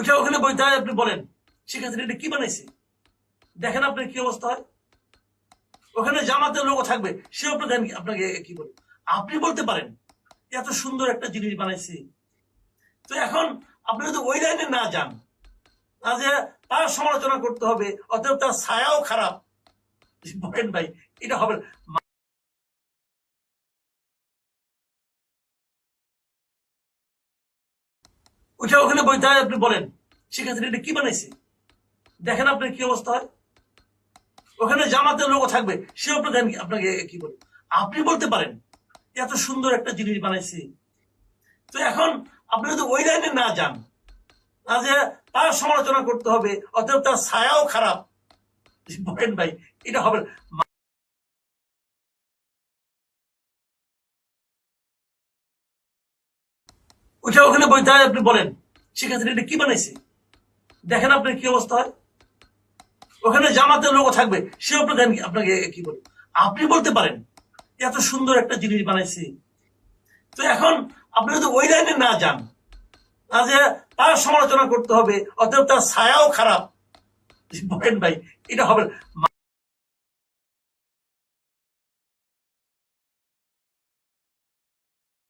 ওইটা ওখানে বইতে হয়, আপনি বলেন শেখ হাসিনা এটা কি বানাইছে, দেখেন আপনার কি অবস্থা হয়। ওখানে জামাতের লোক থাকবে, সে আপনাকে কি বলে, আপনি বলতে পারেন এত সুন্দর একটা জিনিস বানাইছি। তো এখন আপনি যদি ওই লাইনে না যান, না যে তার সমালোচনা করতে হবে, অতএব তার ছায়াও খারাপ, বলেন ভাই এটা হবে না। ওইটা ওখানে বইতে হয়, আপনি বলেন শেখ হাসিনা এটা কি বানাইছে, দেখেন আপনার কি অবস্থা হয়। ওখানে জামাতের লোক থাকবে, সে আপনাকে কি বলে, আপনি বলতে পারেন এত সুন্দর একটা জিনিস বানাইছি। তো এখন আপনি যদি ওই লাইনে না যান, না যে তার সমালোচনা করতে হবে, অতএব তার ছায়াও খারাপ, বলেন ভাই এটা হবে না। ওইটা ওখানে বইতে হয়, আপনি বলেন শেখ হাসিনা এটা কি বানাইছে, দেখেন আপনার কি অবস্থা হয়। ওখানে জামাতের লোক থাকবে, সে আপনাকে কি বলে, আপনি বলতে পারেন এত সুন্দর একটা জিনিস বানাইছি। তো এখন আপনি যদি ওই লাইনে না যান, না যে তার সমালোচনা করতে হবে, অতএব তার ছায়াও খারাপ, বলেন ভাই এটা হবে না।